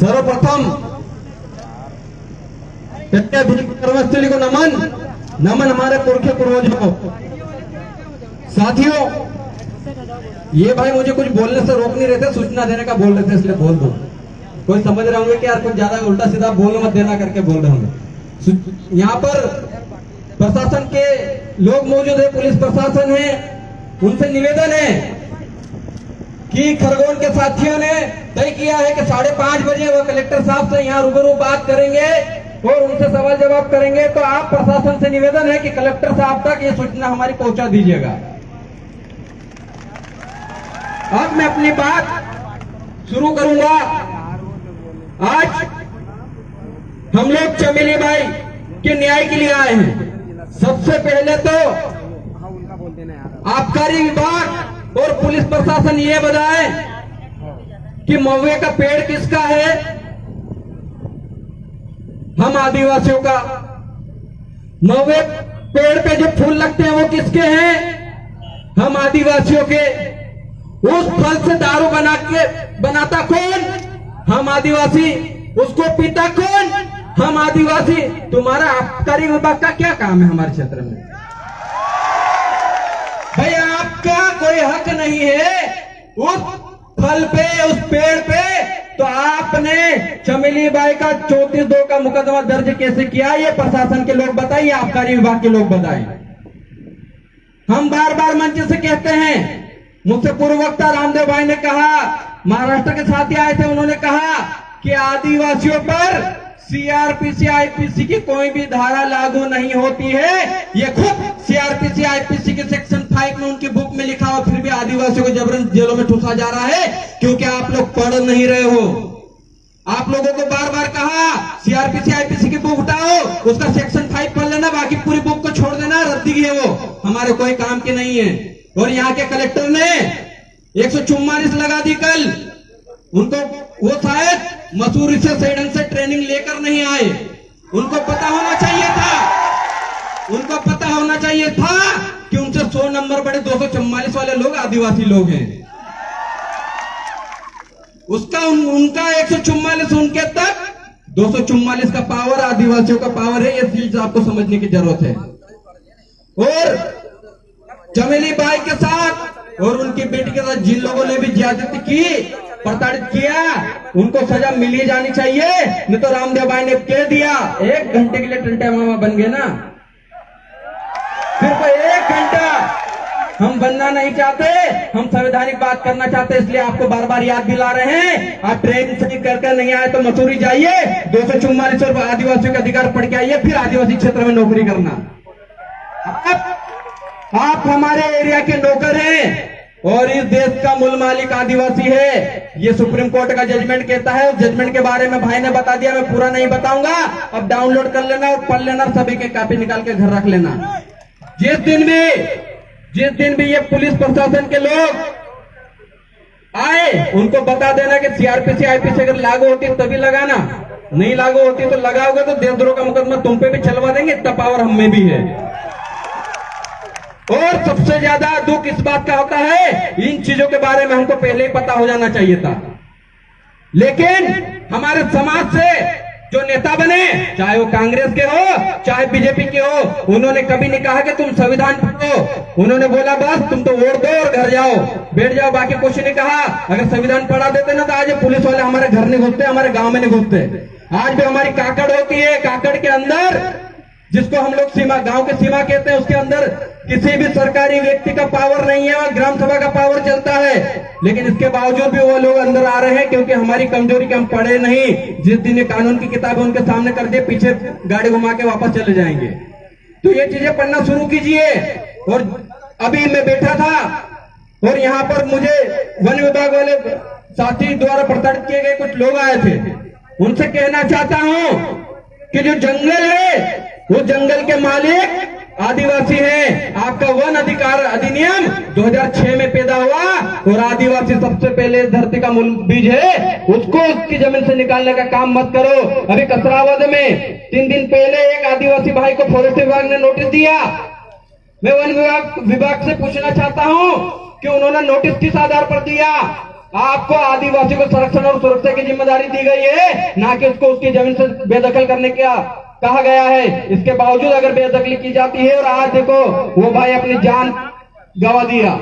सर्वप्रथम कर्मस्थली को नमन नमन हमारे पुरखे पूर्वजों को। साथियों, ये भाई मुझे कुछ बोलने से रोक नहीं रहे थे, सूचना देने का बोल रहे थे, इसलिए बोल दो। कोई समझ रहे होंगे कि यार कुछ ज्यादा उल्टा सीधा बोल मत देना करके बोल रहे होंगे। यहाँ पर प्रशासन के लोग मौजूद है, पुलिस प्रशासन है, उनसे निवेदन है कि खरगोन के साथियों ने तय किया है कि 5:30 बजे वो कलेक्टर साहब से यहाँ रूबरू बात करेंगे और उनसे सवाल जवाब करेंगे। तो आप प्रशासन से निवेदन है कि कलेक्टर साहब तक ये सूचना हमारी पहुंचा दीजिएगा। अब मैं अपनी बात शुरू करूंगा। आज हम लोग चमेली बाई के न्याय के लिए आए हैं। सबसे पहले तो आबकारी विभाग और पुलिस प्रशासन ये बताए कि महुए का पेड़ किसका है? हम आदिवासियों का। महुए पेड़ पे जो फूल लगते हैं वो किसके हैं? हम आदिवासियों के। उस फल से दारू बनाता कौन? हम आदिवासी। उसको पीता कौन? हम आदिवासी। तुम्हारा आबकारी विभाग का क्या काम है हमारे क्षेत्र में? भाई आपका कोई हक नहीं है उस फल पे, उस पेड़ पे। तो आपने चमेली बाई का 34(2) का मुकदमा दर्ज कैसे किया? ये प्रशासन के लोग बताइए, आबकारी विभाग के लोग बताएं। हम बार बार मंच से कहते हैं, मुझसे पूर्व वक्ता रामदेव भाई ने कहा, महाराष्ट्र के साथी आए थे, उन्होंने कहा कि आदिवासियों पर सीआरपीसी आईपीसी की कोई भी धारा लागू नहीं होती है। ये खुद सीआरपीसी आईपीसी के सेक्शन 5 में उनकी बुक में लिखा हुआ, फिर भी आदिवासियों को जबरन जेलों में ठूसा जा रहा है क्योंकि आप लोग पढ़ नहीं रहे हो। आप लोगों को बार बार कहा सीआरपीसी आईपीसी की बुक उठाओ, उसका सेक्शन 5 पढ़ लेना, बाकी पूरी बुक को छोड़ देना, रद्दी है वो, हमारे कोई काम की नहीं है। और यहाँ के कलेक्टर ने 144 लगा दी कल। उनको वो शायद मसूरी से सही ढंग से ट्रेनिंग लेकर नहीं आए। उनको पता होना चाहिए था, उनको पता होना चाहिए था कि उनसे 100 नंबर बड़े 244 वाले लोग आदिवासी लोग हैं। उसका उनका 144 उनके तक 244 का पावर आदिवासियों का पावर है। ये चीज आपको समझने की जरूरत है। और चमेली बाई के साथ और उनकी बेटी के साथ जिन लोगों ने भी ज्यादती की, प्रताड़ित किया, उनको सजा मिली जानी चाहिए। नहीं तो रामदेव भाई ने कह दिया 1 घंटे के लिए टंटे मामा बन गए ना, सिर्फ 1 घंटा। हम बनना नहीं चाहते, हम संवैधानिक बात करना चाहते, इसलिए आपको बार बार याद दिला रहे हैं। आप ट्रेन से करके नहीं आए तो मसूरी जाइए, 244 और आदिवासियों के अधिकार पढ़ के आइए, फिर आदिवासी क्षेत्र में नौकरी करना। आप हमारे एरिया के नौकर हैं और इस देश का मूल मालिक आदिवासी है। ये सुप्रीम कोर्ट का जजमेंट कहता है। उस जजमेंट के बारे में भाई ने बता दिया, मैं पूरा नहीं बताऊंगा। अब डाउनलोड कर लेना और पढ़ लेना, सभी के कॉपी निकाल के घर रख लेना। जिस दिन भी ये पुलिस प्रशासन के लोग आए, उनको बता देना कि सीआरपीसी आईपीसी अगर लागू होती तभी लगाना, नहीं लागू होती तो लगाओगे तो देशद्रोह का मुकदमा तुम पे भी चलवा देंगे। इतना पावर हम में भी है। और सबसे ज्यादा दुख इस बात का होता है, इन चीजों के बारे में हमको पहले ही पता हो जाना चाहिए था। लेकिन हमारे समाज से जो नेता बने, चाहे वो कांग्रेस के हो चाहे बीजेपी के हो, उन्होंने कभी नहीं कहा कि तुम संविधान पढ़ो। उन्होंने बोला बस तुम तो वोट दो और घर जाओ, बैठ जाओ, बाकी कुछ नहीं कहा। अगर संविधान पढ़ा देते ना तो आज पुलिस वाले हमारे घर नहीं घुसते, हमारे गांव में नहीं घुसते। आज भी हमारी काकड़ होती है, काकड़ के अंदर, जिसको हम लोग सीमा, गांव की सीमा कहते हैं, उसके अंदर किसी भी सरकारी व्यक्ति का पावर नहीं है और ग्राम सभा का पावर चलता है। लेकिन इसके बावजूद भी वो लोग अंदर आ रहे हैं क्योंकि हमारी कमजोरी के हम पढ़े नहीं। जिस दिन ये कानून की किताबें उनके सामने कर दिए, पीछे गाड़ी घुमा के वापस चले जाएंगे। तो ये चीजें पढ़ना शुरू कीजिए। और अभी मैं बैठा था और यहाँ पर मुझे वन विभाग वाले साथी द्वारा प्रताड़ित किए गए कुछ लोग आए थे। उनसे कहना चाहता हूं कि जो जंगल है वो जंगल के मालिक आदिवासी हैं। आपका वन अधिकार अधिनियम 2006 में पैदा हुआ और आदिवासी सबसे पहले इस धरती का मूल बीज है। उसको उसकी जमीन से निकालने का काम मत करो। अभी कसरावद में 3 दिन पहले एक आदिवासी भाई को फॉरेस्ट विभाग ने नोटिस दिया। मैं वन विभाग से पूछना चाहता हूं कि उन्होंने नोटिस किस आधार पर दिया? आपको आदिवासी को संरक्षण और सुरक्षा की जिम्मेदारी दी गई है, ना कि उसको उसकी जमीन से बेदखल करने का कहा गया है। इसके बावजूद अगर बेदखली की जाती है, और आज देखो वो भाई अपनी जान गवा दिया,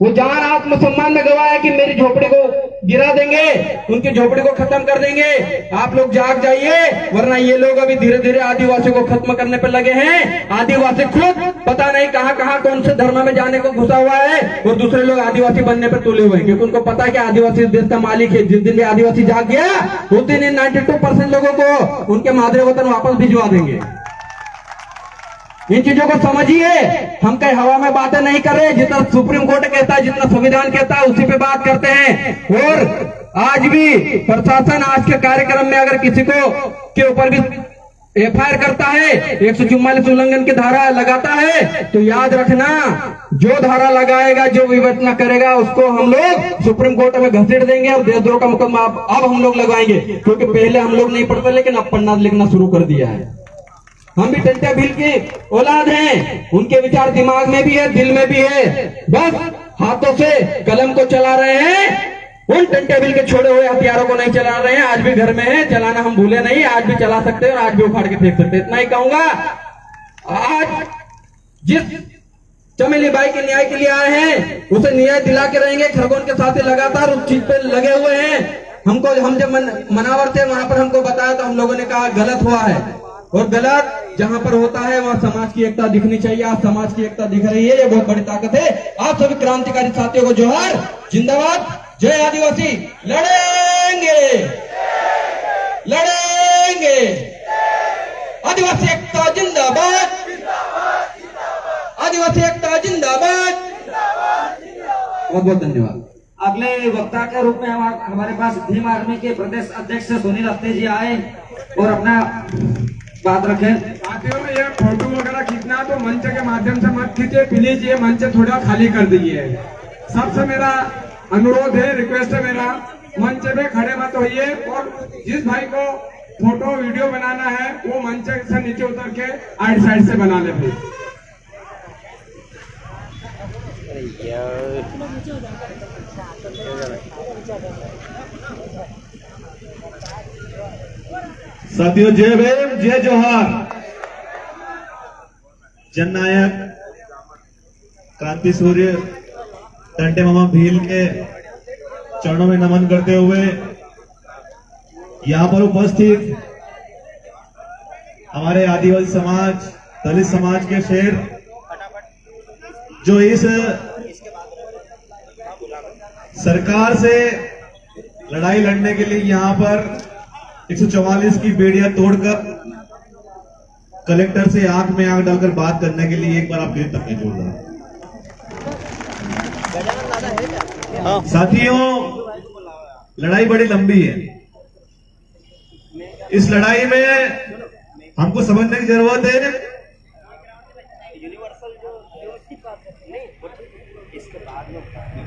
वो जान आत्मसम्मान में गवाया कि मेरी झोपड़ी को गिरा देंगे, उनकी झोपड़ी को खत्म कर देंगे। आप लोग जाग जाइए, वरना ये लोग अभी धीरे धीरे आदिवासियों को खत्म करने पर लगे हैं। आदिवासी खुद पता नहीं कहां कहां कौन से धर्म में जाने को घुसा हुआ है, और दूसरे लोग आदिवासी बनने पर तुले हुए हैं, क्योंकि उनको पता है कि आदिवासी देश का मालिक है। जिस दिन भी आदिवासी जाग गया, उस दिन 92% लोगों को उनके मादरे वतन वापस भिजवा देंगे। इन चीजों को समझिए। हम कहीं हवा में बातें नहीं कर रहे, जितना सुप्रीम कोर्ट कहता है, जितना संविधान कहता है, उसी पे बात करते हैं। और आज भी प्रशासन आज के कार्यक्रम में अगर किसी को के ऊपर भी एफआईआर करता है, 144 उल्लंघन की धारा लगाता है, तो याद रखना, जो धारा लगाएगा, जो विवेचना करेगा, उसको हम लोग सुप्रीम कोर्ट में घसीट देंगे और देशद्रोह का मुकदमा अब हम लोग लगवाएंगे। क्योंकि पहले हम लोग नहीं पढ़ते, लेकिन अब पढ़ना लिखना शुरू कर दिया है। हम भी टंट्या भील की औलाद हैं, उनके विचार दिमाग में भी है, दिल में भी है, बस हाथों से कलम को चला रहे हैं। उन टंट्या भील के छोड़े हुए हथियारों को नहीं चला रहे हैं। आज भी घर में है, चलाना हम भूले नहीं, आज भी चला सकते हैं और आज भी उखाड़ के फेंक सकते हैं। इतना ही कहूंगा। आज जिस चमेली बाई के न्याय के लिए आए हैं, उसे न्याय दिला के रहेंगे। खरगोन के साथ लगातार उस चीज पे लगे हुए हैं। हम जब मनावर थे, वहां पर हमको बताया तो हम लोगों ने कहा गलत हुआ है, और गलत जहां पर होता है वहां समाज की एकता दिखनी चाहिए। आज समाज की एकता दिख रही है, ये बहुत बड़ी ताकत है। आप सभी क्रांतिकारी साथियों को जोहार, जिंदाबाद, जय आदिवासी। लड़ेंगे लड़ेंगे, आदिवासी एकता जिंदाबाद, आदिवासी एकता जिंदाबाद। बहुत बहुत धन्यवाद। अगले वक्ता के रूप में हमारे पास भीम आर्मी के प्रदेश अध्यक्ष सुनील अवस्थी जी आए और अपना बात रखें। साथियों, ये फोटो वगैरह खींचना तो मंच के माध्यम से मत खींचे प्लीज, ये मंच थोड़ा खाली कर दीजिए। सबसे मेरा अनुरोध है, रिक्वेस्ट है मेरा, मंच पे खड़े मत होइए, और जिस भाई को फोटो वीडियो बनाना है वो मंच से नीचे उतर के आइट साइड से बना ले भाई। साथियों, जय भीम, जय जोहार। जननायक क्रांति सूर्य टंटे मामा भील के चरणों में नमन करते हुए यहाँ पर उपस्थित हमारे आदिवासी समाज, दलित समाज के शेर, जो इस सरकार से लड़ाई लड़ने के लिए यहाँ पर 144 की बेड़ियां तोड़कर कलेक्टर से आंख में आंख डालकर बात करने के लिए एक बार आप तक नहीं जोड़ रहा। साथियों, लड़ाई बड़ी लंबी है। इस लड़ाई में हमको समझने की जरूरत है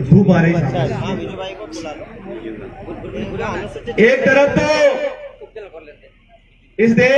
धूप आ रही है। एक तरफ तो इस देश